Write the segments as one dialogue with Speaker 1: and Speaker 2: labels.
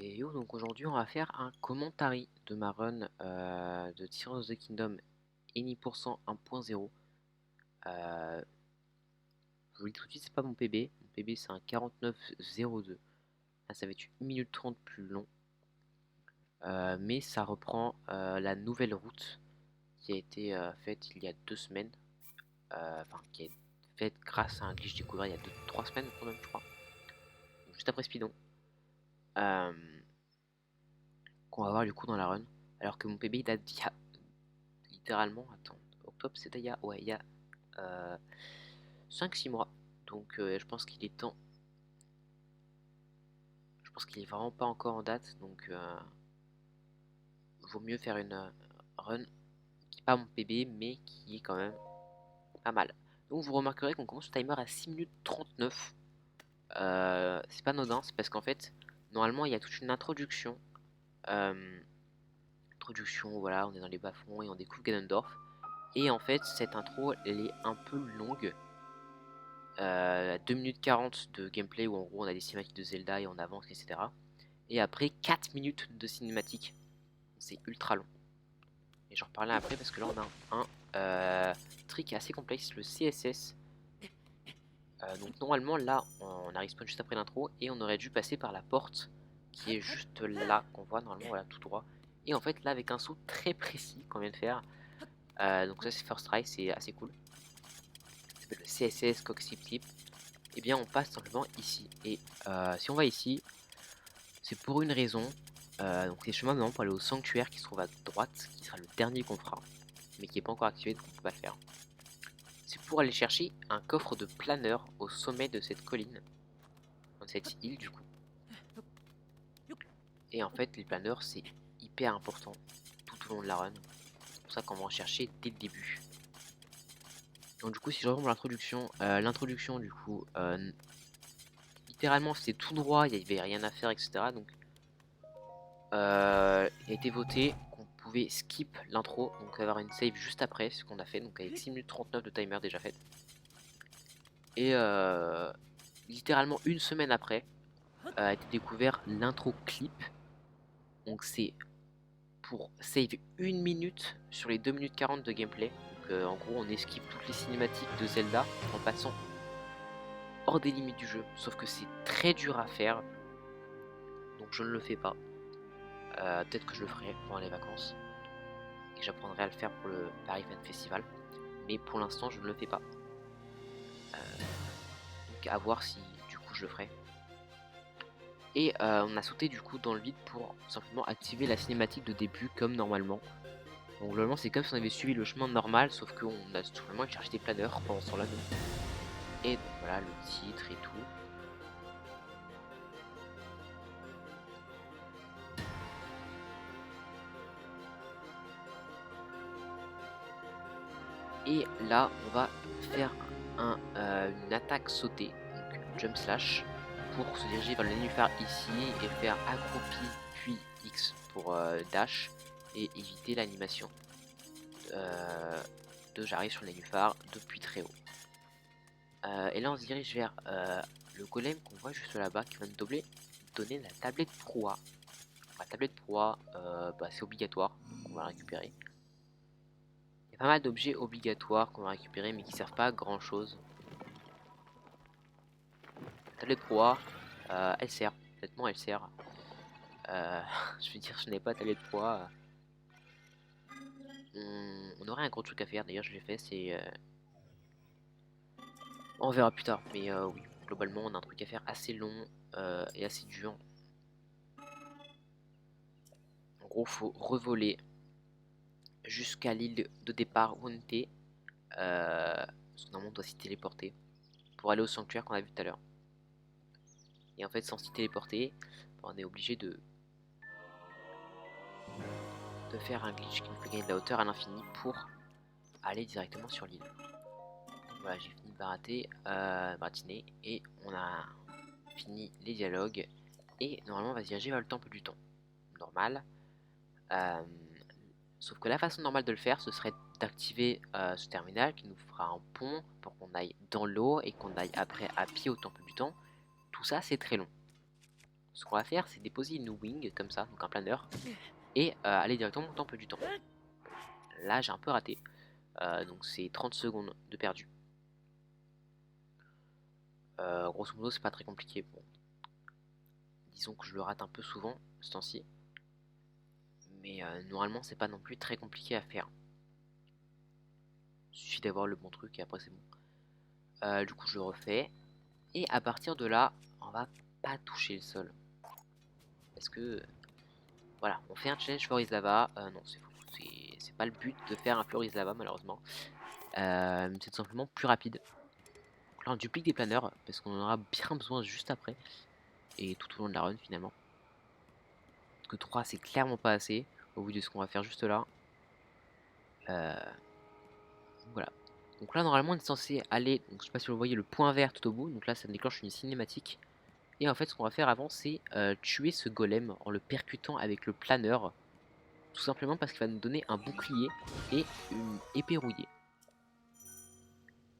Speaker 1: Et yo, donc aujourd'hui on va faire un commentary de ma run de Tears of the Kingdom Any% 1.0. Je vous le dis tout de suite, c'est pas mon PB. Mon PB c'est un 49.02. Là, ça va être 1 minute 30 plus long. Mais ça reprend la nouvelle route qui a été faite il y a 2 semaines. Enfin, qui est faite grâce à un glitch découvert il y a 3 semaines quand même, je crois. Donc, juste après Speedon. Euh, qu'on va voir du coup dans la run. Alors que mon PB il date d'il y a littéralement, attends, octobre c'était il y a 5-6 mois. Donc je pense qu'il est temps. Je pense qu'il est vraiment pas encore en date. Donc vaut mieux faire une run qui n'est pas mon PB mais qui est quand même pas mal. Donc vous remarquerez qu'on commence le timer à 6 minutes 39. C'est pas anodin, c'est parce qu'en fait, normalement il y a toute une introduction. Introduction, voilà, on est dans les bas-fonds et on découvre Ganondorf. Et en fait, cette intro, elle est un peu longue. 2 minutes 40 de gameplay où en gros on a des cinématiques de Zelda et on avance, etc. Et après 4 minutes de cinématique. C'est ultra long. Et j'en reparlerai après parce que là on a un trick assez complexe, le CSS. Donc normalement là on arrive spawn juste après l'intro et on aurait dû passer par la porte qui est juste là qu'on voit normalement, voilà, tout droit. Et en fait là avec un saut très précis qu'on vient de faire. Donc ça c'est first try, c'est assez cool. Ça s'appelle le CSS Cockship Tip. Et bien on passe simplement ici. Et si on va ici, c'est pour une raison. Donc les chemins maintenant pour aller au sanctuaire qui se trouve à droite, qui sera le dernier qu'on fera, mais qui n'est pas encore activé donc on peut pas le faire. C'est pour aller chercher un coffre de planeur au sommet de cette colline, de cette île du coup. Et en fait les planeurs c'est hyper important tout au long de la run. C'est pour ça qu'on va en chercher dès le début. Donc du coup si je reprends l'introduction du coup, littéralement c'était tout droit, il n'y avait rien à faire, etc. Donc il a été voté qu'on pouvait skip l'intro, donc avoir une save juste après ce qu'on a fait, donc avec 6 minutes 39 de timer déjà fait. Et littéralement une semaine après a été découvert l'intro clip, donc c'est pour save 1 minute sur les 2 minutes 40 de gameplay. Donc en gros on esquive toutes les cinématiques de Zelda en passant hors des limites du jeu, sauf que c'est très dur à faire, donc je ne le fais pas. Peut-être que je le ferai pendant les vacances et j'apprendrai à le faire pour le Paris Fan Festival, mais pour l'instant je ne le fais pas. Donc à voir si du coup je le ferai. Et on a sauté du coup dans le vide pour simplement activer la cinématique de début comme normalement. Donc globalement c'est comme si on avait suivi le chemin normal, sauf qu'on a tout simplement cherché des planeurs pendant ce temps-là. Et donc voilà le titre et tout. Et là on va faire une attaque sautée, donc jump slash, pour se diriger vers le nénuphar ici et faire accroupi puis X pour dash et éviter l'animation de j'arrive sur le nénuphar depuis très haut. Et là on se dirige vers le golem qu'on voit juste là-bas qui va nous donner la tablette proie. La tablette proie, c'est obligatoire, donc on va la récupérer. Il y a pas mal d'objets obligatoires qu'on va récupérer mais qui servent pas à grand chose. La tablette proie, elle sert, honnêtement elle sert. Je veux dire, je n'ai pas de tablette proie. On aurait un gros truc à faire, d'ailleurs je l'ai fait, c'est... On verra plus tard, mais oui, globalement on a un truc à faire assez long et assez dur. En gros, faut revoler jusqu'à l'île de départ où on était, parce que normalement on doit s'y téléporter pour aller au sanctuaire qu'on a vu tout à l'heure. Et en fait, sans s'y téléporter, on est obligé de faire un glitch qui nous fait gagner de la hauteur à l'infini pour aller directement sur l'île. Voilà, j'ai fini de baratiner et on a fini les dialogues et normalement on va se diriger vers le temple du temps. Normal. Sauf que la façon normale de le faire, ce serait d'activer ce terminal qui nous fera un pont pour qu'on aille dans l'eau et qu'on aille après à pied au temple du temps. Tout ça, c'est très long. ce qu'on va faire, c'est déposer une wing comme ça, donc un planeur, et aller directement au temple du temps. Là, j'ai un peu raté, donc c'est 30 secondes de perdu. Grosso modo, c'est pas très compliqué. Bon, disons que je le rate un peu souvent ce temps-ci, mais normalement, c'est pas non plus très compliqué à faire. Il suffit d'avoir le bon truc et après, c'est bon. Du coup, je le refais, et à partir de là, on va pas toucher le sol. Parce que voilà, on fait un challenge Floris Lava. Non, c'est faux. C'est pas le but de faire un Floris Lava, malheureusement. C'est tout simplement plus rapide. Donc là, on duplique des planeurs parce qu'on en aura bien besoin juste après. Et tout au long de la run, finalement. Parce que 3, c'est clairement pas assez au vu de ce qu'on va faire juste là. Voilà. Donc là, normalement, on est censé aller. Donc, je sais pas si vous voyez le point vert tout au bout. Donc là, ça déclenche une cinématique. Et en fait, ce qu'on va faire avant, c'est tuer ce golem en le percutant avec le planeur. Tout simplement parce qu'il va nous donner un bouclier et une épée rouillée.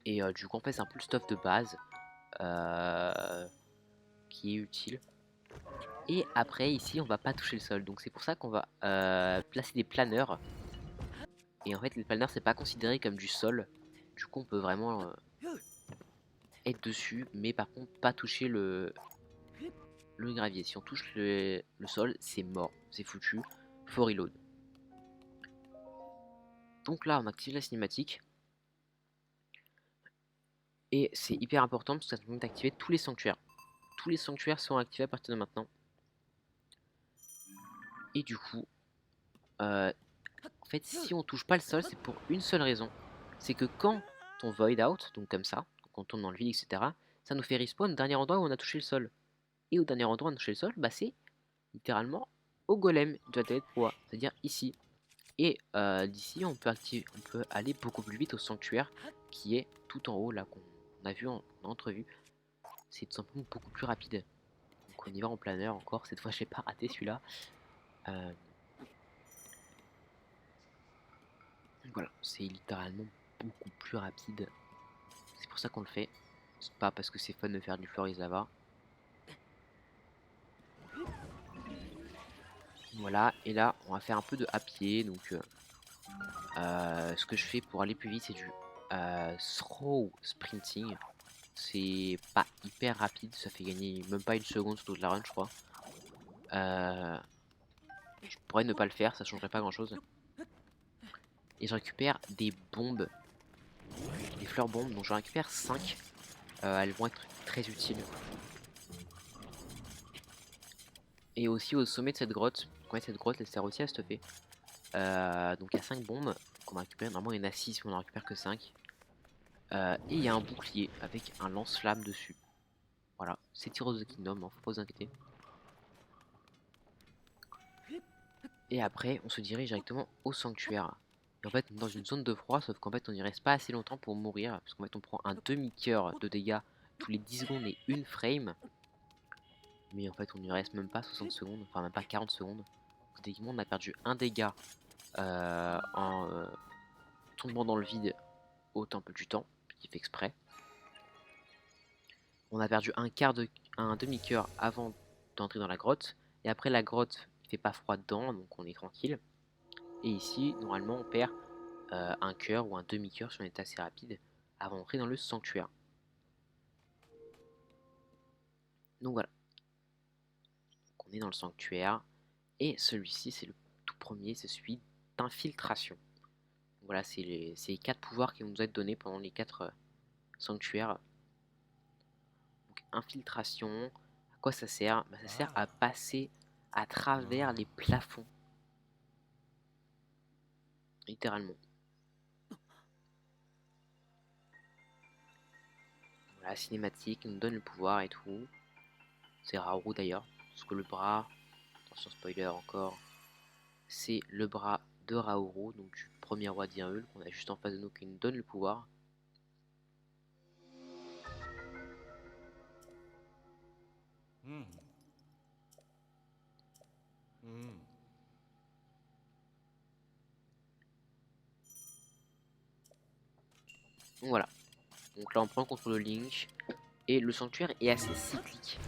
Speaker 1: Et du coup, en fait, c'est un peu le stuff de base qui est utile. Et après, ici, on va pas toucher le sol. Donc, c'est pour ça qu'on va placer des planeurs. Et en fait, les planeurs, c'est pas considéré comme du sol. Du coup, on peut vraiment être dessus, mais par contre, pas toucher le gravier. Si on touche le sol, c'est mort, c'est foutu. Faut reload. Donc là, on active la cinématique. Et c'est hyper important parce que ça nous permet d'activer tous les sanctuaires. Tous les sanctuaires seront activés à partir de maintenant. Et du coup, en fait, si on touche pas le sol, c'est pour une seule raison. C'est que quand on void out, donc comme ça, quand on tourne dans le vide, etc., ça nous fait respawn au dernier endroit où on a touché le sol. Et au dernier endroit où on a touché le sol, bah c'est littéralement au golem de la tête proie, c'est-à-dire ici. Et d'ici, on peut aller beaucoup plus vite au sanctuaire qui est tout en haut, là, qu'on a vu en entrevue. C'est tout simplement beaucoup plus rapide. Donc on y va en planeur encore. Cette fois, j'ai pas raté celui-là. Voilà, c'est littéralement beaucoup plus rapide. C'est pour ça qu'on le fait. C'est pas parce que c'est fun de faire du Floris Lava. Voilà, et là, on va faire un peu de à pied. Donc, ce que je fais pour aller plus vite, c'est du throw sprinting. C'est pas hyper rapide, ça fait gagner même pas une seconde sur toute la run, je crois. Je pourrais ne pas le faire, ça changerait pas grand chose. Et je récupère des bombes, des fleurs bombes, donc je récupère 5. Elles vont être très utiles. Et aussi au sommet de cette grotte, cette grotte elle sert aussi à stuffer. Donc il y a 5 bombes qu'on va récupérer, normalement il y en a 6 mais on en récupère que 5. Et il y a un bouclier avec un lance-flamme dessus. Voilà, c'est Heroes of the Kingdom, hein, faut pas vous inquiéter. Et après, on se dirige directement au sanctuaire. Et en fait, on est dans une zone de froid, sauf qu'en fait, on n'y reste pas assez longtemps pour mourir. Parce qu'en fait, on prend un demi-cœur de dégâts tous les 10 secondes et une frame. Mais en fait, on n'y reste même pas 60 secondes, enfin même pas 40 secondes. Donc, techniquement, on a perdu un dégât en tombant dans le vide au temple du temps, qui fait exprès. On a perdu un demi-cœur avant d'entrer dans la grotte. Et après, la grotte il fait pas froid dedans, donc on est tranquille. Et ici, normalement, on perd un cœur ou un demi-cœur si on est assez rapide avant d'entrer dans le sanctuaire. Donc voilà, donc on est dans le sanctuaire et celui-ci c'est le tout premier, c'est celui d'infiltration. Voilà, c'est les 4 pouvoirs qui vont nous être donnés pendant les 4 sanctuaires. Donc infiltration, à quoi ça sert? Bah, ça sert à passer à travers les plafonds, littéralement. La cinématique nous donne le pouvoir et tout. C'est Raoult d'ailleurs, parce que le bras, attention spoiler encore, c'est le bras de Raoult, donc du premier roi d'Hyrule, qu'on a juste en face de nous qui nous donne le pouvoir. Donc voilà, donc là on prend le contrôle de Link, et le sanctuaire est assez cyclique.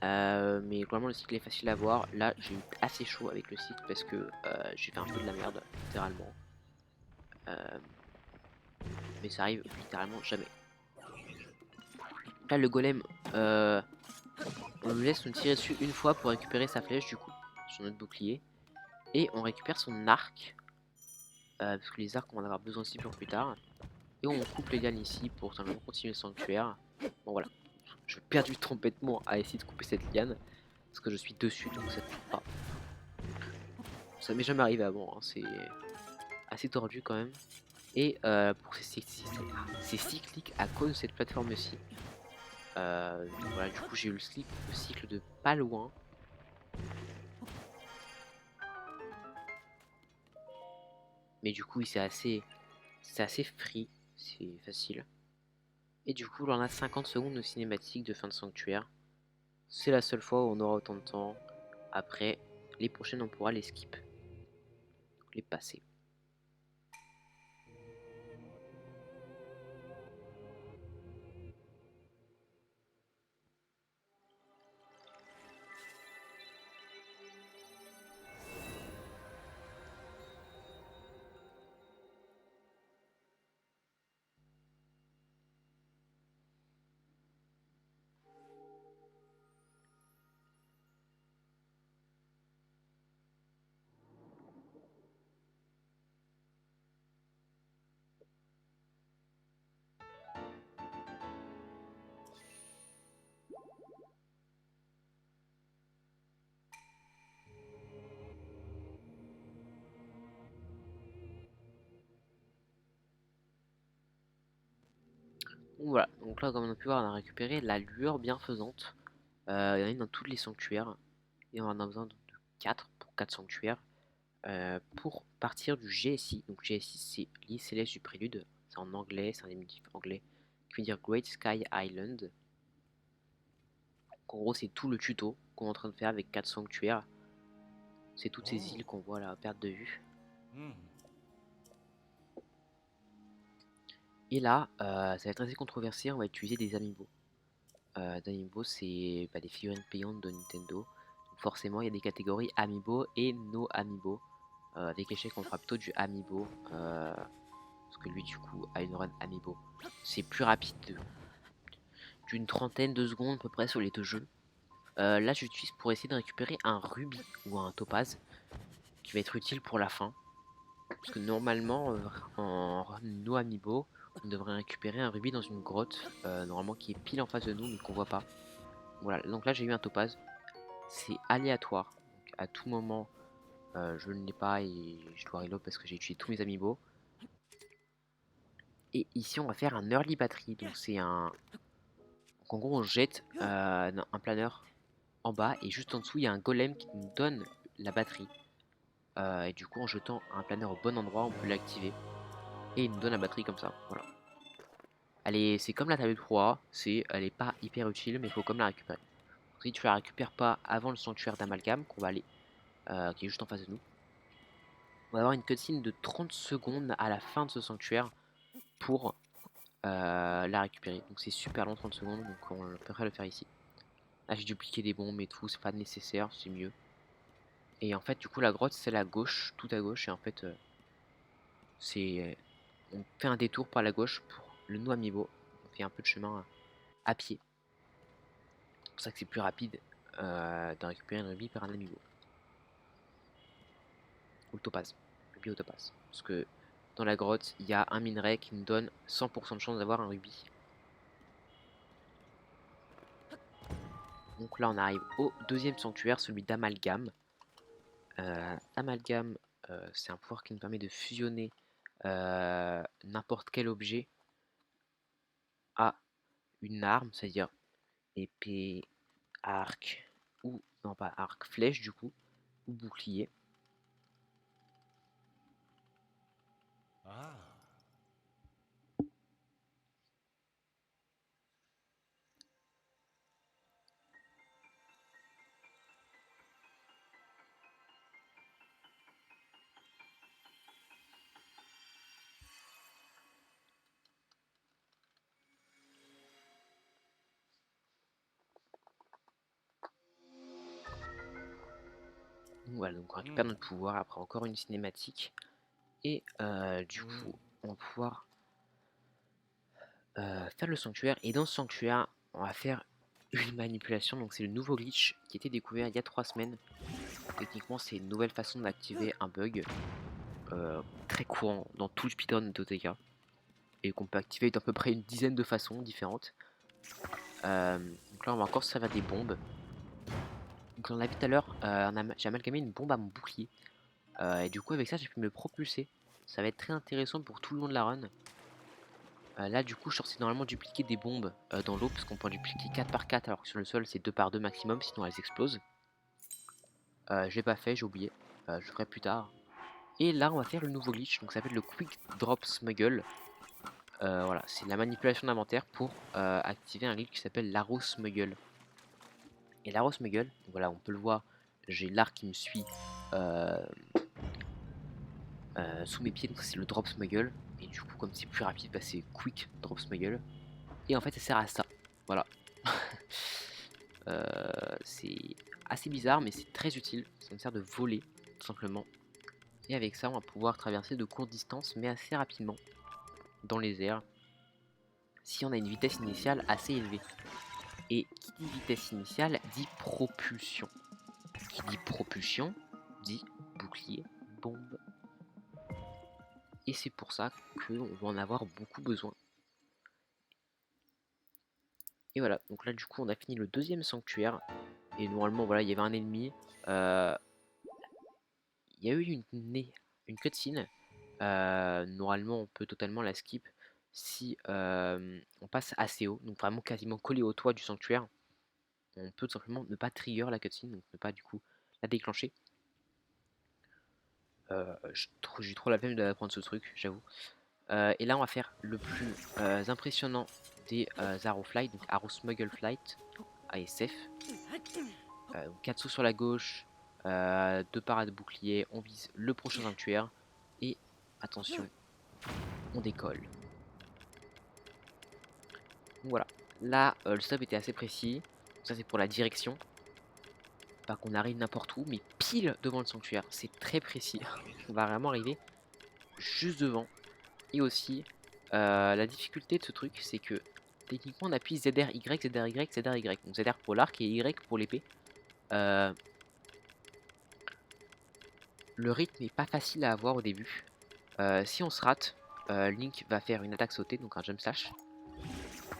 Speaker 1: Mais globalement le cycle est facile à voir. Là j'ai eu assez chaud avec le cycle parce que j'ai fait un peu de la merde, littéralement. Mais ça arrive littéralement jamais. Là le golem, on lui laisse nous tirer dessus une fois pour récupérer sa flèche du coup, sur notre bouclier. Et on récupère son arc, parce que les arcs on va en avoir besoin aussi pour plus tard. Et on coupe les lianes ici pour simplement continuer le sanctuaire. Bon voilà, je perds du temps bêtement à essayer de couper cette liane, parce que je suis dessus donc ça ne coupe pas. Ça m'est jamais arrivé avant, hein. C'est assez tordu quand même. Et pour c'est cyclique à cause de cette plateforme-ci. Donc voilà, du coup j'ai eu le cycle de pas loin. Mais du coup c'est assez free, c'est facile. Et du coup là on a 50 secondes de cinématique de fin de sanctuaire. C'est la seule fois où on aura autant de temps. Après, les prochaines on pourra les skip, les passer. Donc voilà, donc là comme on a pu voir on a récupéré la lueur bienfaisante. Il y en a une dans tous les sanctuaires. Et on en a besoin de 4 pour 4 sanctuaires. Pour partir du GSI. Donc GSI c'est l'île céleste du prélude. C'est en anglais, c'est un diminutif anglais qui veut dire Great Sky Island. Donc, en gros c'est tout le tuto qu'on est en train de faire avec 4 sanctuaires. C'est toutes ces îles qu'on voit là à perte de vue. Et là, ça va être assez controversé, on va utiliser des amiibo. Des amiibo c'est des figurines payantes de Nintendo. Donc forcément il y a des catégories amiibo et no amiibo. Avec échec on fera plutôt du amiibo. Parce que lui du coup a une run amiibo. C'est plus rapide d'une trentaine de secondes à peu près sur les deux jeux. Là j'utilise pour essayer de récupérer un rubis ou un topaz qui va être utile pour la fin. Parce que normalement en no amiibo on devrait récupérer un rubis dans une grotte normalement qui est pile en face de nous mais qu'on voit pas. Voilà, donc là j'ai eu un topaz. C'est aléatoire. Donc à tout moment je ne l'ai pas et je dois reload parce que j'ai utilisé tous mes amiibo. Et ici on va faire un early battery. Donc c'est un... Donc, en gros on jette un planeur en bas et juste en dessous il y a un golem qui nous donne la batterie. Et du coup en jetant un planeur au bon endroit on peut l'activer. Et il nous donne la batterie comme ça. Voilà. C'est comme la tablette Pro A, elle est pas hyper utile mais il faut comme la récupérer. Donc, si tu la récupères pas avant le sanctuaire d'amalgame qu'on va aller, qui est juste en face de nous, on va avoir une cutscene de 30 secondes à la fin de ce sanctuaire pour la récupérer. Donc c'est super long 30 secondes, donc on préfère le faire ici. Là j'ai dupliqué des bombes et tout, c'est pas nécessaire, c'est mieux. Et en fait du coup la grotte c'est à gauche, tout à gauche, et en fait c'est... on fait un détour par la gauche pour le No Amiibo. On fait un peu de chemin à pied. C'est pour ça que c'est plus rapide de récupérer un rubis par un amiibo. Ou le topaz. Rubis au topaz. Parce que dans la grotte, il y a un minerai qui nous donne 100% de chance d'avoir un rubis. Donc là on arrive au deuxième sanctuaire, celui d'amalgame. Amalgame, c'est un pouvoir qui nous permet de fusionner n'importe quel objet à une arme, c'est-à-dire épée, arc, ou non pas arc, flèche du coup, ou bouclier. Voilà, donc on récupère notre pouvoir après encore une cinématique. Et du coup, on va pouvoir faire le sanctuaire. Et dans ce sanctuaire, on va faire une manipulation. Donc c'est le nouveau glitch qui a été découvert il y a 3 semaines. Techniquement, c'est une nouvelle façon d'activer un bug très courant dans tout le speedrun de TOTK. Et qu'on peut activer d'à peu près une dizaine de façons différentes. Donc là, on va encore se servir des bombes. Donc on a vu tout à l'heure, j'ai amalgamé une bombe à mon bouclier. Et du coup, avec ça, j'ai pu me propulser. Ça va être très intéressant pour tout le long de la run. Là, du coup, je suis censé normalement dupliquer des bombes dans l'eau, parce qu'on peut en dupliquer 4 par 4, alors que sur le sol, c'est 2 par 2 maximum, sinon elles explosent. Je l'ai pas fait, j'ai oublié. Je le ferai plus tard. Et là, on va faire le nouveau glitch, donc ça s'appelle le Quick Drop Smuggle. Voilà, c'est la manipulation d'inventaire pour activer un glitch qui s'appelle l'Arrow Smuggle. Et l'Arrow Smuggle, donc voilà, on peut le voir, j'ai l'arc qui me suit sous mes pieds, donc c'est le Drop Smuggle. Et du coup, comme c'est plus rapide, bah, c'est Quick Drop Smuggle. Et en fait, ça sert à ça. Voilà. C'est assez bizarre, mais c'est très utile. Ça me sert de voler, tout simplement. Et avec ça, on va pouvoir traverser de courtes distances, mais assez rapidement, dans les airs, si on a une vitesse initiale assez élevée. Et qui dit vitesse initiale dit propulsion. Qui dit propulsion dit bouclier, bombe. Et c'est pour ça qu'on va en avoir beaucoup besoin. Et voilà, donc là du coup on a fini le deuxième sanctuaire. Et normalement voilà, il y avait un ennemi. Il y a eu une cutscene. Normalement on peut totalement la skip si on passe assez haut. Donc vraiment quasiment collé au toit du sanctuaire. On peut tout simplement ne pas trigger la cutscene, donc ne pas du coup la déclencher. J'ai trop la peine d'apprendre ce truc, j'avoue. Et là on va faire le plus impressionnant des Arrow Flight, donc Arrow Smuggle Flight, ASF. 4 sauts sur la gauche, 2 parades bouclier, on vise le prochain sanctuaire. Et attention, on décolle. Donc voilà, là le stop était assez précis. Ça c'est pour la direction. Pas qu'on arrive n'importe où, mais pile devant le sanctuaire. C'est très précis. On va vraiment arriver juste devant. Et aussi, la difficulté de ce truc, c'est que techniquement on appuie ZRY, ZRY, ZRY. Donc ZR pour l'arc et Y pour l'épée. Le rythme n'est pas facile à avoir au début. Si on se rate, Link va faire une attaque sautée, donc un jump slash.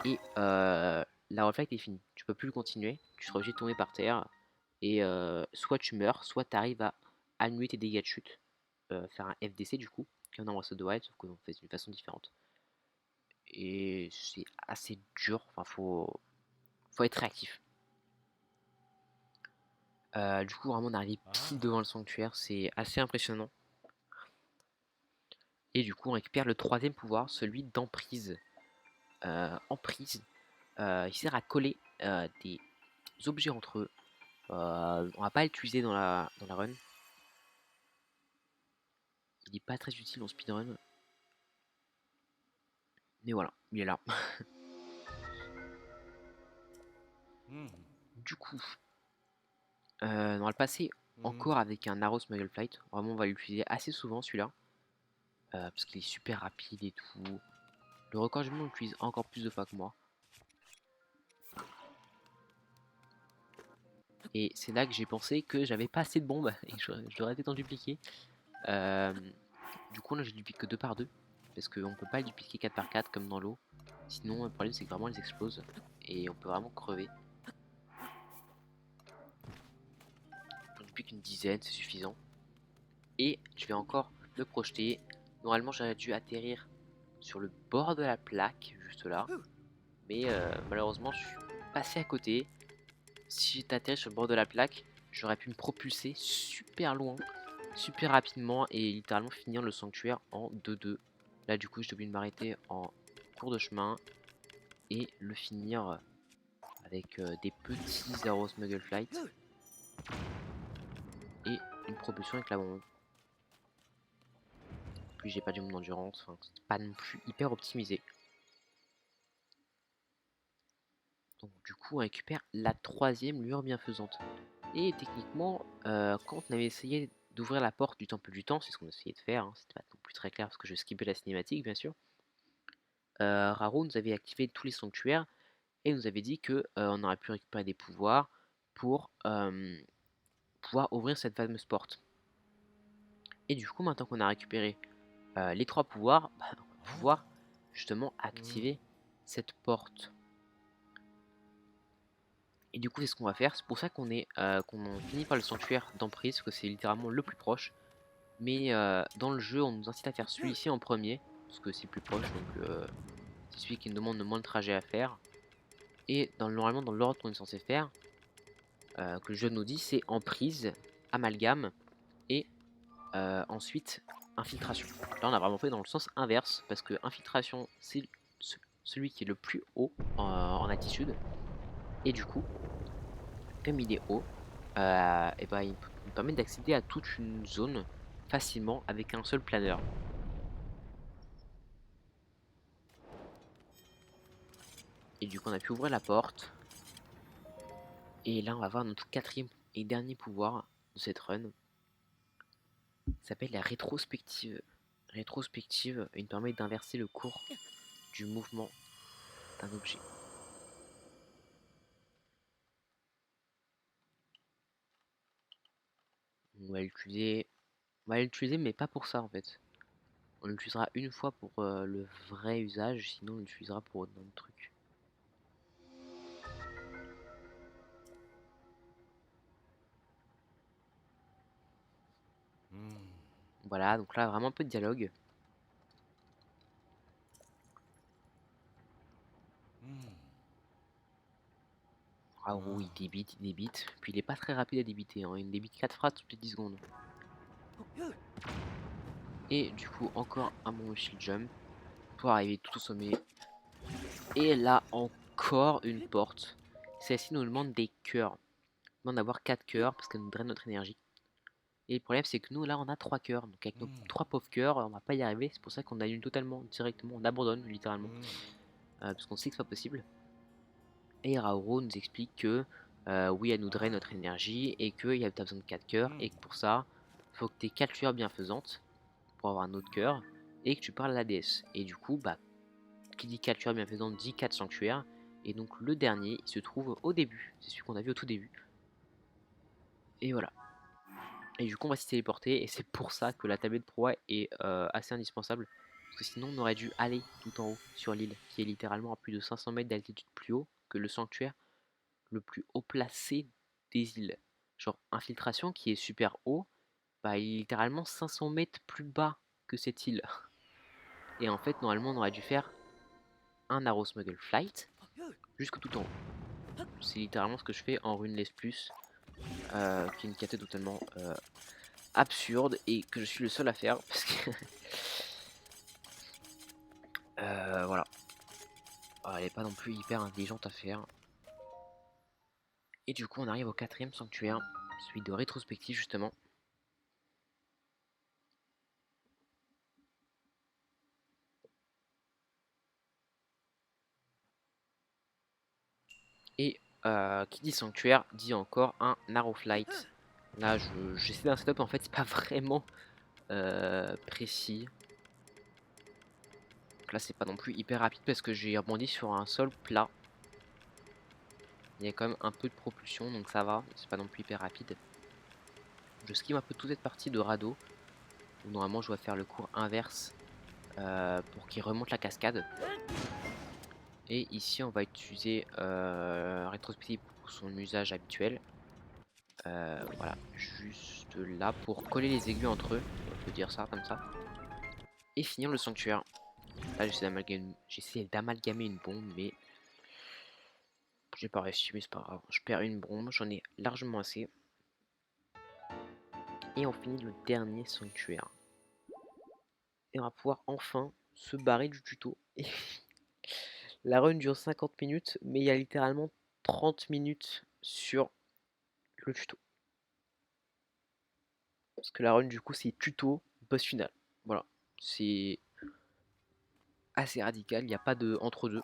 Speaker 1: Et la reflect est finie. Tu peux plus le continuer. Tu seras obligé de tomber par terre. Et soit tu meurs, soit tu arrives à annuler tes dégâts de chute. Faire un FDC du coup, comme dans Breath of the Wild, sauf qu'on fait d'une façon différente. Et c'est assez dur. Enfin, faut être réactif. Du coup, vraiment, on arrive pile devant le sanctuaire. C'est assez impressionnant. Et du coup, on récupère le troisième pouvoir, celui d'emprise. Emprise, il sert à coller des objets entre eux. On va pas l'utiliser dans la run. Il n'est pas très utile en speedrun. Mais voilà, il est là. Du coup, on va le passer encore avec un Arrow Smuggle Flight. Vraiment, on va l'utiliser assez souvent celui-là. Parce qu'il est super rapide et tout. Le record du monde l'utilise encore plus de fois que moi. Et c'est là que j'ai pensé que j'avais pas assez de bombes et que je devrais peut-être en dupliquer. Du coup là je duplique que 2 par 2 parce qu'on peut pas le dupliquer 4 par 4 comme dans l'eau. Sinon le problème c'est que vraiment elles explosent et on peut vraiment crever. J'en duplique une dizaine, c'est suffisant. Et je vais encore me projeter. Normalement j'aurais dû atterrir sur le bord de la plaque, juste là. Mais malheureusement je suis passé à côté. Si j'étais atterri sur le bord de la plaque, j'aurais pu me propulser super loin, super rapidement et littéralement finir le sanctuaire en 2-2. Là du coup je obligé de m'arrêter en cours de chemin et le finir avec des petits Arrow Smuggle Flight et une propulsion avec la bombe. Puis j'ai pas du monde d'endurance, enfin, c'est pas non plus hyper optimisé. Donc du coup on récupère la troisième lueur bienfaisante. Et techniquement, quand on avait essayé d'ouvrir la porte du temple du temps, c'est ce qu'on essayait de faire, hein, c'était pas non plus très clair parce que je skippais la cinématique bien sûr. Raoult nous avait activé tous les sanctuaires et nous avait dit que on aurait pu récupérer des pouvoirs pour pouvoir ouvrir cette fameuse porte. Et du coup, maintenant qu'on a récupéré les 3 pouvoirs, bah, on va pouvoir justement activer cette porte. Et du coup, c'est ce qu'on va faire. C'est pour ça qu'on finit par le sanctuaire d'emprise, parce que c'est littéralement le plus proche. Mais dans le jeu, on nous incite à faire celui-ci en premier, parce que c'est le plus proche, donc c'est celui qui nous demande le moins de trajet à faire. Et normalement, dans l'ordre qu'on est censé faire, que le jeu nous dit, c'est emprise, amalgame et ensuite infiltration. Là, on a vraiment fait dans le sens inverse, parce que infiltration, c'est celui qui est le plus haut en altitude. Et du coup, comme il est haut, et ben, il nous permet d'accéder à toute une zone facilement avec un seul planeur. Et du coup, on a pu ouvrir la porte. Et là, on va voir notre quatrième et dernier pouvoir de cette run. Ça s'appelle la rétrospective. Rétrospective, il nous permet d'inverser le cours du mouvement d'un objet. On va l'utiliser, mais pas pour ça en fait. On l'utilisera une fois pour le vrai usage, sinon on l'utilisera pour d'autres trucs. Voilà, donc là vraiment un peu de dialogue. Ah oui, il débite. Puis il est pas très rapide à débiter, hein. Il débite 4 phrases toutes les 10 secondes. Et du coup, encore un bon shield jump pour arriver tout au sommet. Et là, encore une porte. Celle-ci nous demande des cœurs. On demande d'avoir 4 cœurs parce qu'elle nous draine notre énergie. Et le problème, c'est que nous, là, on a 3 cœurs. Donc avec nos 3 pauvres cœurs, on va pas y arriver. C'est pour ça qu'on annule totalement, directement. On abandonne, littéralement. Parce qu'on sait que c'est pas possible. Et Raouro nous explique que oui, elle nous draine notre énergie et qu'il y a besoin de 4 cœurs. Et que pour ça, il faut que tu aies 4 cœurs bienfaisantes pour avoir un autre cœur. Et que tu parles à la déesse. Et du coup, bah, qui dit 4 cœurs bienfaisantes dit 4 sanctuaires. Et donc le dernier, il se trouve au début. C'est celui qu'on a vu au tout début. Et voilà. Et du coup, on va s'y téléporter. Et c'est pour ça que la tablette proie est assez indispensable. Parce que sinon, on aurait dû aller tout en haut sur l'île, qui est littéralement à plus de 500 mètres d'altitude plus haut que le sanctuaire le plus haut placé des îles. Genre, infiltration qui est super haut, bah, il est littéralement 500 mètres plus bas que cette île. Et en fait, normalement, on aurait dû faire un Arrow Smuggle Flight jusque tout en haut. C'est littéralement ce que je fais en Runeless Plus, qui est une quête totalement absurde et que je suis le seul à faire parce que voilà. Elle n'est pas non plus hyper intelligente à faire. Et du coup, on arrive au quatrième sanctuaire, celui de rétrospective justement. Et qui dit sanctuaire dit encore un Narrow Flight. Là, j'essaie d'un setup, en fait, c'est pas vraiment précis. Donc là, c'est pas non plus hyper rapide parce que j'ai rebondi sur un sol plat. Il y a quand même un peu de propulsion, donc ça va. C'est pas non plus hyper rapide. Je skim un peu toute cette partie de radeau. Où normalement, je dois faire le cours inverse pour qu'il remonte la cascade. Et ici, on va utiliser rétrospective pour son usage habituel. Voilà, juste là pour coller les aiguilles entre eux, on peut dire ça comme ça. Et finir le sanctuaire. Là, j'essaie d'amalgamer une bombe, mais j'ai pas réussi, mais c'est pas grave. Je perds une bombe, j'en ai largement assez. Et on finit le dernier sanctuaire. Et on va pouvoir enfin se barrer du tuto. La run dure 50 minutes, mais il y a littéralement 30 minutes sur le tuto. Parce que la run, du coup, c'est tuto, boss final. Voilà, c'est assez radical, il n'y a pas de entre-deux.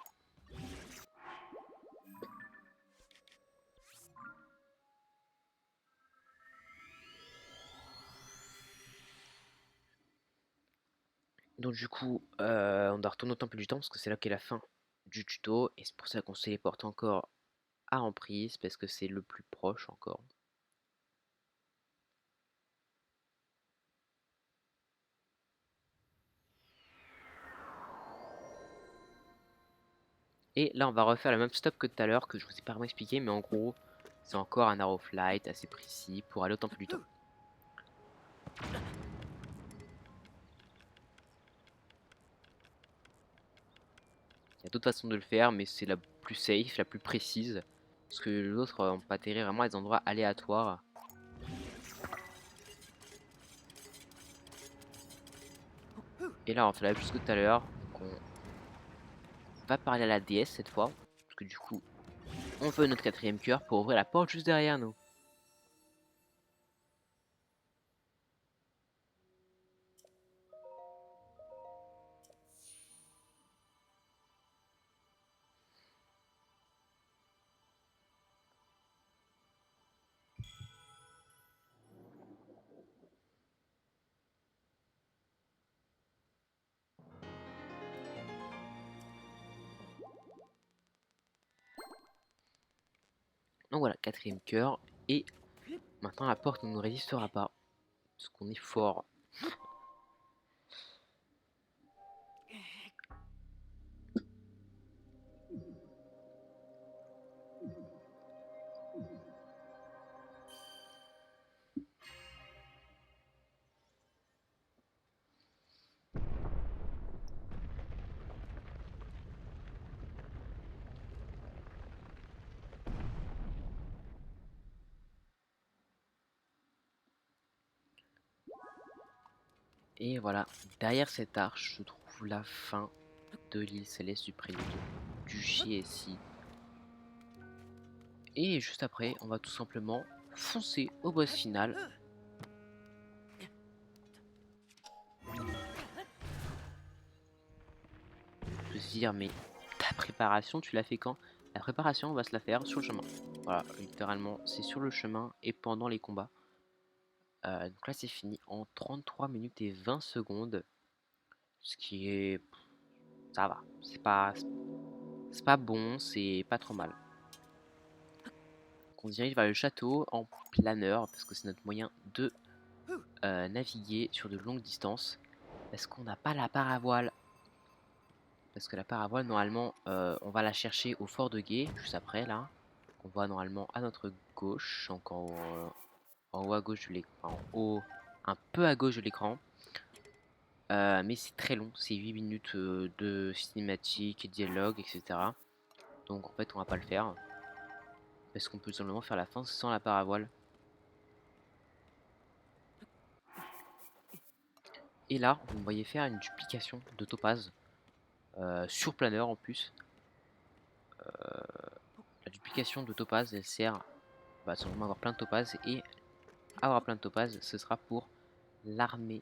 Speaker 1: Donc du coup, on doit retourner au temple du temps parce que c'est là qu'est la fin du tuto. Et c'est pour ça qu'on se téléporte encore à Emprise parce que c'est le plus proche encore. Et là, on va refaire le même stop que tout à l'heure, que je vous ai pas vraiment expliqué, mais en gros, c'est encore un arrow flight assez précis pour aller au temple du temps. Il y a d'autres façons de le faire, mais c'est la plus safe, la plus précise. Parce que l'autre, on peut atterrir vraiment à des endroits aléatoires. Et là, on fait la même chose que tout à l'heure. Donc on va parler à la déesse cette fois. Parce que du coup, on veut notre quatrième cœur pour ouvrir la porte juste derrière nous. Donc voilà, quatrième cœur. Et maintenant, la porte ne nous résistera pas. Parce qu'on est fort. Et voilà, derrière cette arche se trouve la fin de l'île céleste du prélude du JSI. Et juste après, on va tout simplement foncer au boss final. Je se dire, mais ta préparation, tu l'as fait quand? La préparation, on va se la faire sur le chemin. Voilà, littéralement, c'est sur le chemin et pendant les combats. Donc là, c'est fini en 33 minutes et 20 secondes. Ce qui est... ça va. C'est pas bon, c'est pas trop mal. On se dirige vers le château en planeur, parce que c'est notre moyen de naviguer sur de longues distances. Parce qu'on n'a pas la paravoile. Parce que la paravoile, normalement, on va la chercher au fort de Guet, juste après, là. On voit normalement à notre gauche, donc en haut à gauche de l'écran, en haut, un peu à gauche de l'écran. Mais c'est très long, c'est 8 minutes de cinématique, dialogue, etc. Donc en fait, on va pas le faire. Parce qu'on peut tout simplement faire la fin sans la paravoile. Et là, vous me voyez faire une duplication de topaz sur planeur en plus. La duplication de topaz, elle sert bah, simplement à avoir plein de topaz. Et avoir plein de topaz, ce sera pour l'armée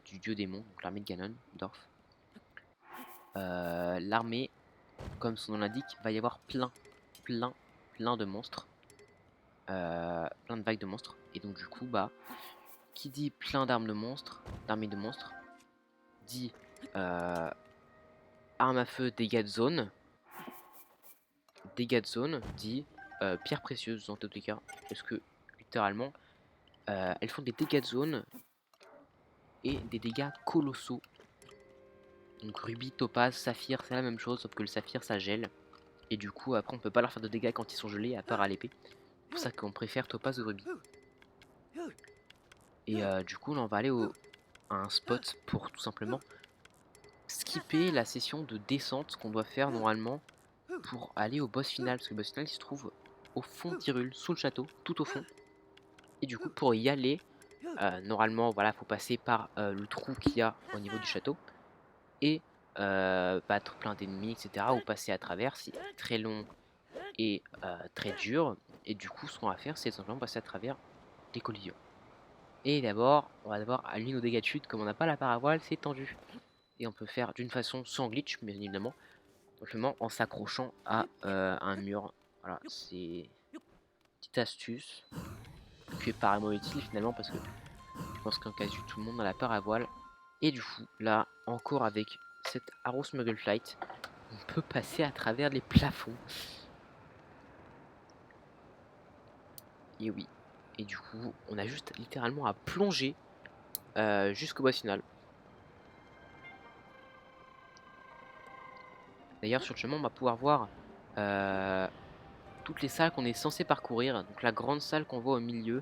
Speaker 1: du dieu démon, donc l'armée de Ganondorf. L'armée, comme son nom l'indique, va y avoir plein de monstres. Plein de vagues de monstres. Et donc du coup, bah, qui dit plein d'armes de monstres, d'armées de monstres, dit arme à feu, dégâts de zone, dit pierres précieuses dans tous les cas. Parce que littéralement, elles font des dégâts de zone et des dégâts colossaux. Donc rubis, topaz, saphir, c'est la même chose, sauf que le saphir ça gèle. Et du coup, après, on peut pas leur faire de dégâts quand ils sont gelés, à part à l'épée. C'est pour ça qu'on préfère topaz ou rubis. Et du coup, là, on va aller à un spot pour tout simplement skipper la session de descente qu'on doit faire normalement pour aller au boss final. Parce que le boss final, il se trouve au fond d'Hyrule, sous le château, tout au fond. Et du coup, pour y aller, normalement, faut passer par le trou qu'il y a au niveau du château. Et battre plein d'ennemis, etc. Ou passer à travers, c'est très long et très dur. Et du coup, ce qu'on va faire, c'est simplement passer à travers des collisions. Et d'abord, on va d'abord allumer nos dégâts de chute. Comme on n'a pas la paravoile, c'est tendu. Et on peut faire d'une façon sans glitch, bien évidemment, simplement en s'accrochant à un mur. Voilà, c'est une petite astuce qui est pas vraiment utile finalement parce que je pense qu'en quasi tout le monde a la paravoile. Et du coup, là, encore avec cette Arrow Smuggle Flight, on peut passer à travers les plafonds. Et oui. Et du coup, on a juste littéralement à plonger jusqu'au boss final. D'ailleurs, sur le chemin, on va pouvoir voir toutes les salles qu'on est censé parcourir. Donc la grande salle qu'on voit au milieu,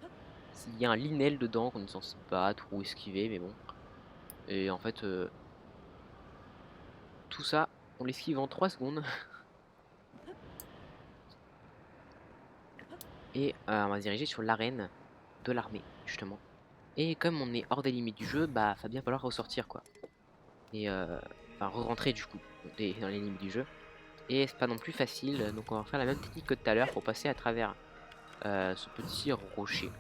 Speaker 1: il y a un linel dedans qu'on est censé battre ou esquiver, mais bon. Et en fait, tout ça, on l'esquive en 3 secondes. Et on va se diriger sur l'arène de l'armée, justement. Et comme on est hors des limites du jeu, bah va bien falloir ressortir quoi. Et enfin re-rentrer du coup dans les limites du jeu. Et c'est pas non plus facile, donc on va faire la même technique que tout à l'heure pour passer à travers ce petit rocher.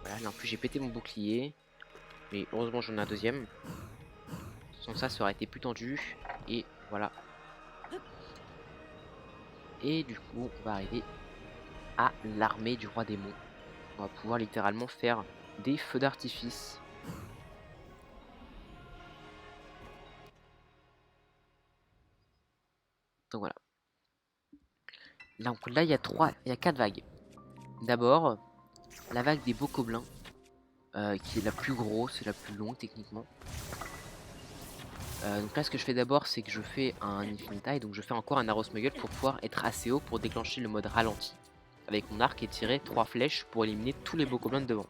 Speaker 1: Voilà, là en plus j'ai pété mon bouclier, mais heureusement j'en ai un deuxième. Sans ça aurait été plus tendu. Et voilà. Et du coup on va arriver à l'armée du roi démon. On va pouvoir littéralement faire des feux d'artifice. Donc voilà. Donc là il y a 4 vagues. D'abord, la vague des Bokoblins, qui est la plus grosse et la plus longue techniquement. Donc là ce que je fais d'abord c'est que je fais un Infinite, donc je fais encore un Arrow Smuggle pour pouvoir être assez haut pour déclencher le mode ralenti avec mon arc et tirer 3 flèches pour éliminer tous les Bokoblins de devant.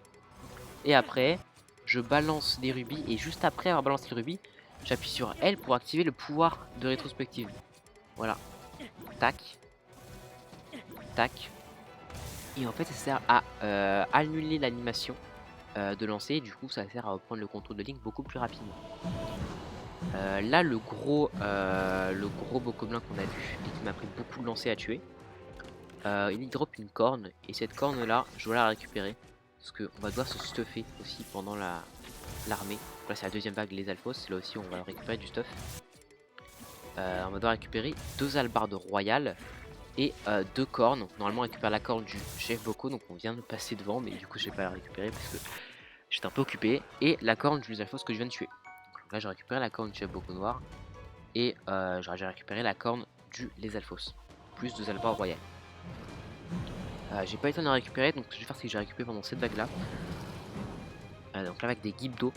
Speaker 1: Et après je balance des rubis et juste après avoir balancé le rubis j'appuie sur L pour activer le pouvoir de rétrospective. Voilà, tac, tac. Et en fait ça sert à annuler l'animation de lancer, et du coup ça sert à reprendre le contrôle de Link beaucoup plus rapidement. Là le gros bokoblin qu'on a vu et qui m'a pris beaucoup de lancers à tuer, il drop une corne, et cette corne là je dois la récupérer parce qu'on va devoir se stuffer aussi pendant l'armée. Là c'est la deuxième vague, les alphos, là aussi on va récupérer du stuff. On va devoir récupérer 2 albardes royales et 2 cornes. Donc, normalement on récupère la corne du chef Boko, donc on vient de passer devant, mais du coup je vais pas la récupérer parce que j'étais un peu occupé, et la corne du alphos que je viens de tuer. Donc là j'ai récupéré la corne du chef Boko noir, et j'ai récupéré la corne du les alphos, plus 2 albardes royales. J'ai pas eu le temps de la récupérer, donc ce que je vais faire c'est que j'ai récupéré pendant cette vague là. Donc la vague des Gibdo.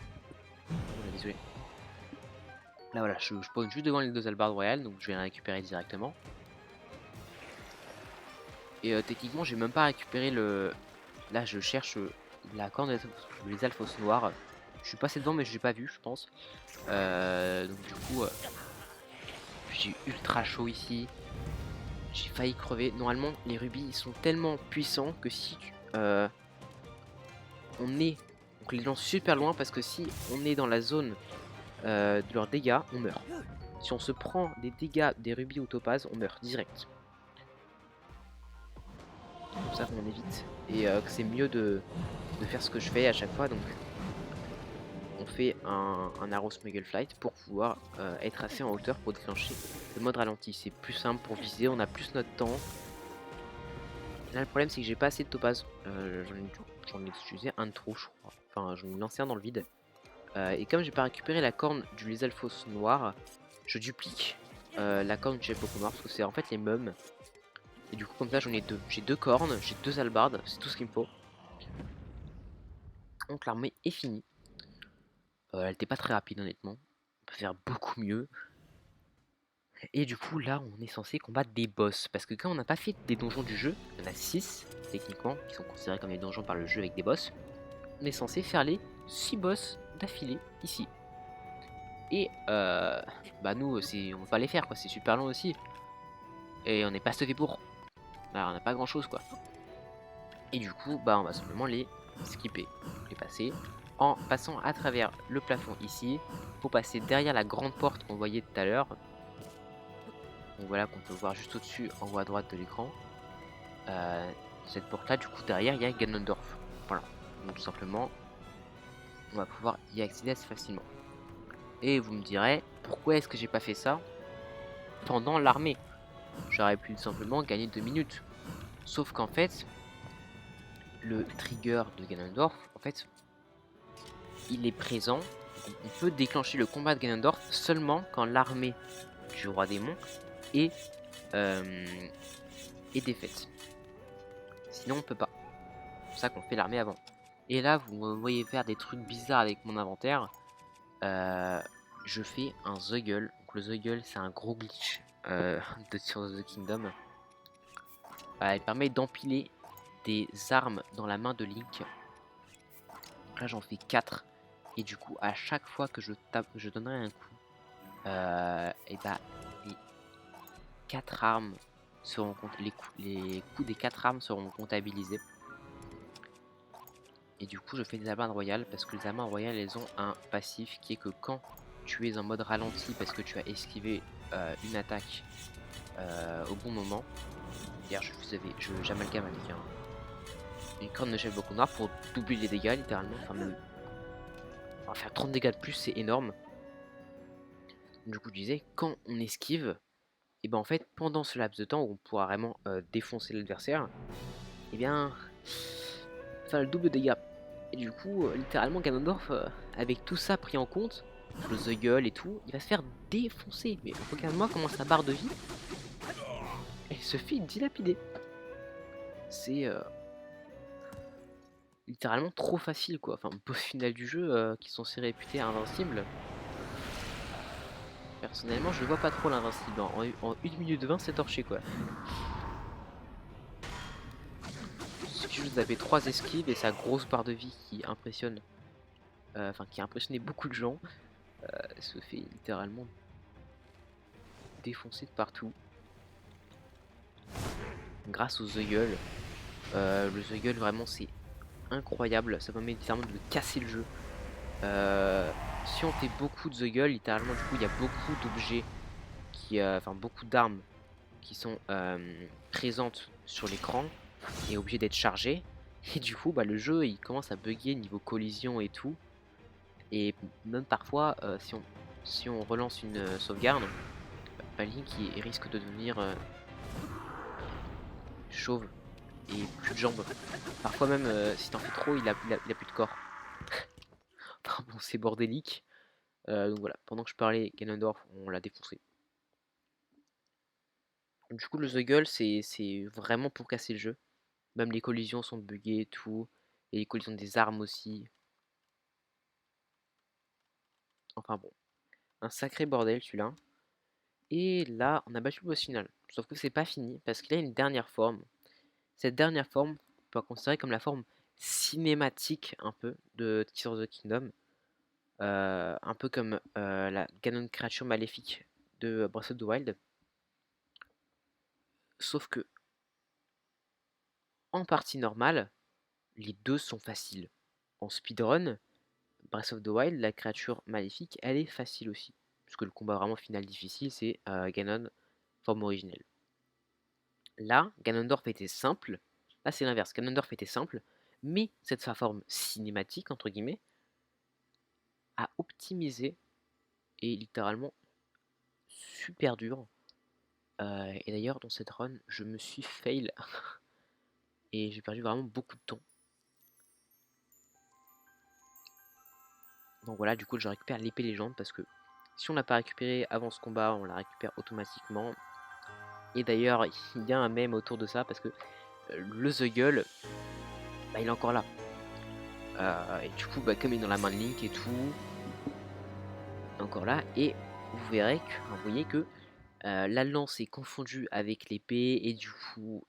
Speaker 1: Désolé. Là voilà, je spawn juste devant les 2 albardes royales, donc je vais la récupérer directement. Et techniquement j'ai même pas récupéré le... Là je cherche la corne des alphos noirs. Je suis passé devant mais je l'ai pas vu je pense. Donc du coup j'ai ultra chaud ici. J'ai failli crever. Normalement les rubis ils sont tellement puissants que si on est... Donc les lance super loin, parce que si on est dans la zone de leurs dégâts, on meurt. Si on se prend des dégâts des rubis ou topazes, on meurt direct. Comme ça on évite. Et que c'est mieux de faire ce que je fais à chaque fois. Donc on fait un Arrow Smuggle Flight pour pouvoir être assez en hauteur pour déclencher le mode ralenti. C'est plus simple pour viser, on a plus notre temps. Là le problème c'est que j'ai pas assez de topaz. J'en ai utilisé un de trop je crois. Enfin j'en ai lancé un dans le vide. Et comme j'ai pas récupéré la corne du les alphos noir, je duplique la corne du chef Boko noir parce que c'est en fait les mêmes. Et du coup comme ça j'en ai 2. J'ai 2 cornes, j'ai 2 albardes, c'est tout ce qu'il me faut. Donc l'armée est finie. Elle était pas très rapide honnêtement. On peut faire beaucoup mieux. Et du coup là on est censé combattre des boss. Parce que quand on n'a pas fait des donjons du jeu, il y en a 6 techniquement, qui sont considérés comme des donjons par le jeu avec des boss. On est censé faire les 6 boss d'affilée ici. Et bah nous on va pas les faire quoi, c'est super long aussi. Et on n'est pas stuffé pour. Alors on n'a pas grand chose quoi. Et du coup bah on va simplement les skipper, les passer, en passant à travers le plafond ici, pour passer derrière la grande porte qu'on voyait tout à l'heure. Donc voilà, qu'on peut voir juste au-dessus en haut à droite de l'écran. Cette porte là du coup derrière il y a Ganondorf. Voilà, donc tout simplement on va pouvoir y accéder assez facilement. Et vous me direz, pourquoi est-ce que j'ai pas fait ça pendant l'armée? J'aurais pu tout simplement gagner 2 minutes. Sauf qu'en fait, le trigger de Ganondorf, en fait, il est présent. On peut déclencher le combat de Ganondorf seulement quand l'armée du roi démon est, est défaite. Sinon on peut pas. C'est pour ça qu'on fait l'armée avant. Et là vous me voyez faire des trucs bizarres avec mon inventaire. Je fais un Zeugle. Donc le Zeugle c'est un gros glitch de Tears of the Kingdom. Il permet d'empiler des armes dans la main de Link. Donc là j'en fais 4. Et du coup à chaque fois que je tape, je donnerai un coup. Et bah les 4 armes seront les coups des 4 armes seront comptabilisés. Et du coup je fais des amandes royales parce que les amandes royales elles ont un passif qui est que quand tu es en mode ralenti parce que tu as esquivé une attaque au bon moment. D'ailleurs j'amalgame avec une corne de chef beaucoup noir pour doubler les dégâts littéralement. Enfin, faire 30 dégâts de plus c'est énorme. Du coup je disais quand on esquive, et ben en fait pendant ce laps de temps où on pourra vraiment défoncer l'adversaire, et bien faire le double de dégâts. Et du coup littéralement Ganondorf avec tout ça pris en compte, le Zeugle et tout, il va se faire défoncer. Mais regarde-moi comment sa barre de vie elle se fait dilapider. C'est littéralement trop facile quoi. Enfin boss final du jeu qui sont censés réputés invincibles. Personnellement je vois pas trop l'invincible. En 1 minute 20 c'est torché quoi. Il suffit juste d'avoir 3 esquives et sa grosse barre de vie qui impressionne. Enfin qui a impressionné beaucoup de gens. Se fait littéralement défoncer de partout. Grâce au Zeugle. Le Zeugle vraiment c'est incroyable. Ça permet littéralement de casser le jeu. Si on fait beaucoup de Zeugle, littéralement du coup il y a beaucoup d'objets qui, enfin beaucoup d'armes qui sont présentes sur l'écran et obligées d'être chargées. Et du coup bah, le jeu il commence à bugger niveau collision et tout. Et même parfois si on relance une sauvegarde, bah, Link il risque de devenir chauve et plus de jambes. Parfois même si t'en fais trop il a plus de corps. Enfin bon c'est bordélique. Donc voilà, pendant que je parlais Ganondorf on l'a défoncé. Du coup le Zeugle c'est vraiment pour casser le jeu. Même les collisions sont buggées et tout. Et les collisions des armes aussi. Enfin bon. Un sacré bordel celui-là. Et là on a battu le boss final. Sauf que c'est pas fini parce qu'il a une dernière forme. Cette dernière forme on peut la considérer comme la forme cinématique un peu de Tears of the Kingdom. Un peu comme la Ganon créature maléfique de Breath of the Wild. Sauf que en partie normale, les deux sont faciles. En speedrun, Breath of the Wild, la créature maléfique, elle est facile aussi. Puisque le combat vraiment final difficile, c'est Ganon, forme originelle. Là, Ganondorf était simple. Là, c'est l'inverse. Ganondorf était simple, mais sa forme cinématique, entre guillemets, a optimisé et littéralement super dur. Et d'ailleurs, dans cette run, je me suis fail. Et j'ai perdu vraiment beaucoup de temps. Donc voilà, du coup, je récupère l'épée légende parce que si on l'a pas récupéré avant ce combat, on la récupère automatiquement. Et d'ailleurs, il y a un mème autour de ça parce que le Zeugle, bah, il est encore là. Et du coup, bah, comme il est dans la main de Link et tout, il est encore là. Et vous verrez que, vous voyez que la lance est confondue avec l'épée. Et du coup,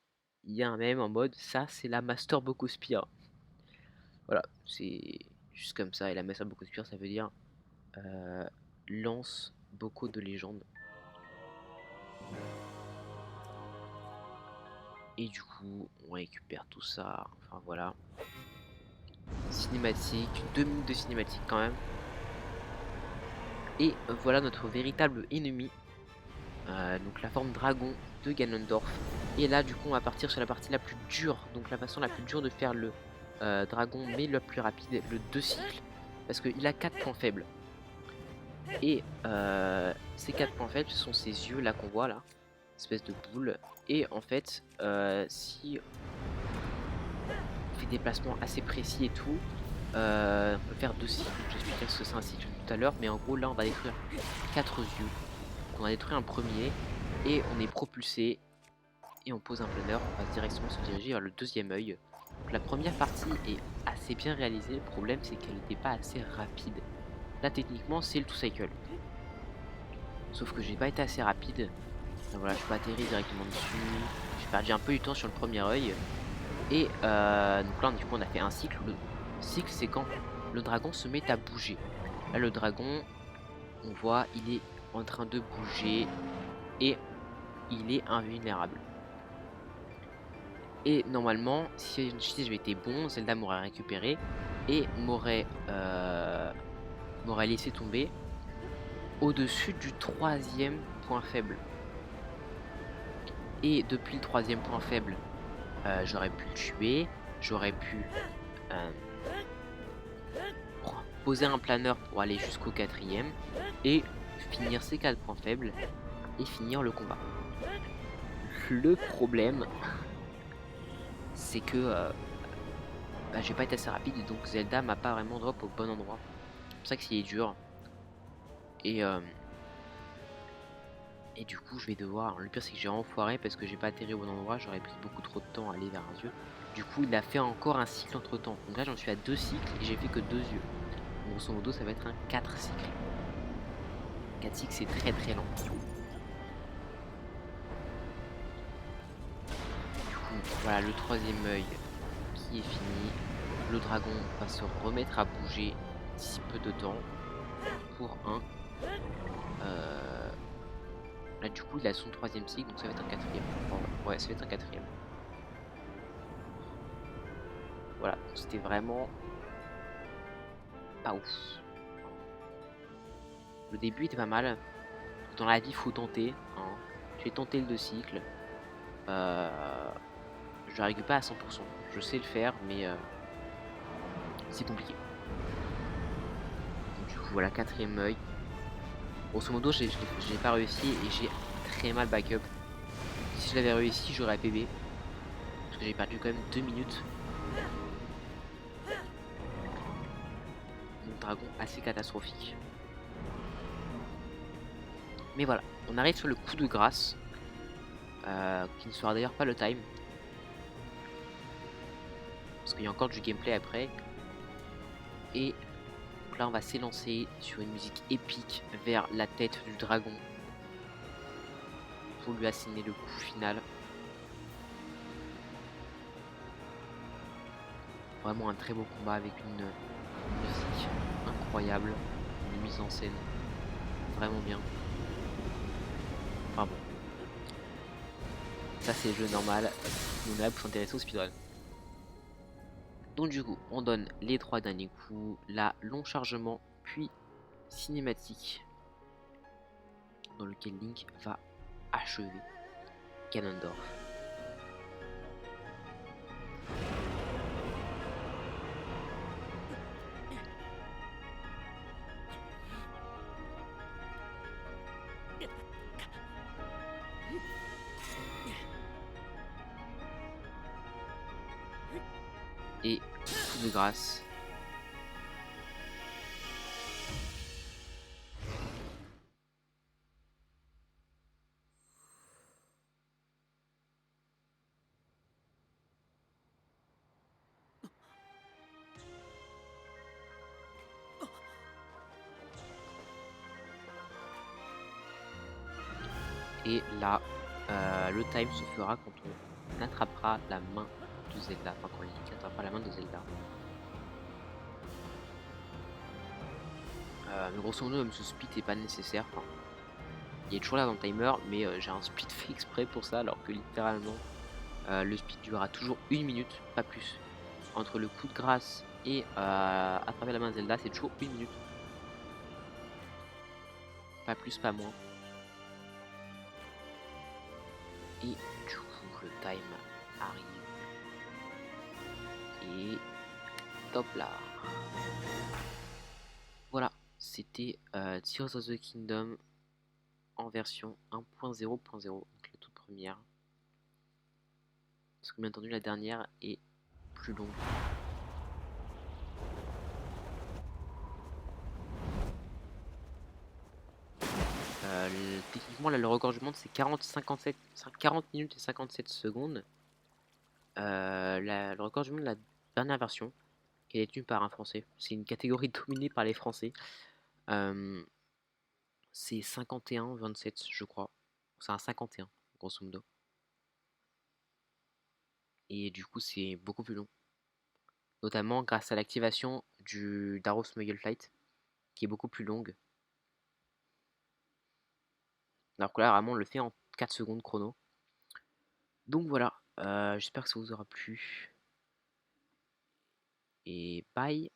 Speaker 1: il y a un mème en mode ça, c'est la Master Boko Spear. Voilà, c'est juste comme ça. Et la Master Boko Spear, ça veut dire lance Boko de légende. Et du coup, on récupère tout ça. Enfin voilà. Cinématique, 2 minutes de cinématique quand même. Et voilà notre véritable ennemi. Donc la forme dragon de Ganondorf. Et là du coup on va partir sur la partie la plus dure. Donc la façon la plus dure de faire le dragon mais le plus rapide, le 2 cycles. Parce qu'il a 4 points faibles. Et ces 4 points faibles ce sont ces yeux là qu'on voit là. Espèce de boule. Et en fait si on fait des placements assez précis et tout, on peut faire 2 cycles. J'expliquerai ce que c'est un cycle tout à l'heure, mais en gros là on va détruire 4 yeux. Donc, on a détruit un premier et on est propulsé et on pose un planeur. On va directement se diriger vers le deuxième œil. Donc, la première partie est assez bien réalisée. Le problème c'est qu'elle n'était pas assez rapide. Là techniquement c'est le 2 cycle. Sauf que j'ai pas été assez rapide. Donc, voilà, je peux atterrir directement dessus. J'ai perdu un peu du temps sur le premier œil. Et donc là du coup on a fait un cycle. Le cycle c'est quand le dragon se met à bouger. Là le dragon, on voit il est en train de bouger et il est invulnérable. Et normalement si j'avais été bon, Zelda m'aurait récupéré et m'aurait laissé tomber au-dessus du 3e point faible. Et depuis le 3e point faible, j'aurais pu le tuer, j'aurais pu poser un planeur pour aller jusqu'au 4e et finir ces 4 points faibles et finir le combat. Le problème, c'est que j'ai pas été assez rapide et donc Zelda m'a pas vraiment drop au bon endroit. C'est pour ça que c'est dur. Et du coup je vais devoir... Le pire c'est que j'ai enfoiré parce que j'ai pas atterri au bon endroit, j'aurais pris beaucoup trop de temps à aller vers un yeux. Du coup il a fait encore un cycle entre temps. Donc là j'en suis à 2 cycles et j'ai fait que 2 yeux. Grosso modo ça va être un 4 cycles. 4 cycles c'est très très lent. Du coup voilà le 3e œil qui est fini. Le dragon va se remettre à bouger d'ici peu de temps. Pour un. Là du coup il a son 3e cycle donc ça va être un 4e. Ouais ça va être un 4e. Voilà, c'était vraiment pas ouf. Le début était pas mal. Dans la vie faut tenter. Hein. J'ai tenté le 2 cycles. Je n'arrive pas à 100%. Je sais le faire mais c'est compliqué. Donc, du coup voilà 4e œil. Grosso modo j'ai pas réussi et j'ai très mal backup. Si je l'avais réussi j'aurais PB. Parce que j'ai perdu quand même 2 minutes. Donc dragon assez catastrophique. Mais voilà, on arrive sur le coup de grâce. Qui ne sera d'ailleurs pas le time. Parce qu'il y a encore du gameplay après. Et là on va s'élancer sur une musique épique vers la tête du dragon. Pour lui assigner le coup final. Vraiment un très beau combat avec une musique incroyable. Une mise en scène vraiment bien. Enfin bon. Ça c'est le jeu normal. On est là pour s'intéresser au speedrun. Donc du coup, on donne les 3 derniers coups, là, long chargement, puis cinématique, dans lequel Link va achever Ganondorf. Et coup de grâce. Et là, le time se fera quand on attrapera la main de Zelda, enfin quand Link attrapera la main de Zelda. Mais grosso modo, même ce speed est pas nécessaire. Enfin, il est toujours là dans le timer, mais j'ai un speed fait exprès pour ça, alors que littéralement, le speed durera toujours 1 minute, pas plus. Entre le coup de grâce et attraper la main de Zelda, c'est toujours 1 minute. Pas plus, pas moins. Et du coup, le time arrive. Et top là. Voilà, c'était Tears of the Kingdom en version 1.0.0, donc la toute première. Parce que bien entendu la dernière est plus longue. Techniquement, là, le record du monde, c'est 40 minutes et 57 secondes. Le record du monde, la dernière version, qui est détenue par un Français. C'est une catégorie dominée par les Français. Euh, c'est 51-27, je crois. C'est un 51, grosso modo. Et du coup, c'est beaucoup plus long. Notamment grâce à l'activation du d'Arrow Smuggle Flight, qui est beaucoup plus longue. Alors que là, vraiment, on le fait en 4 secondes chrono. Donc voilà, j'espère que ça vous aura plu. Et bye.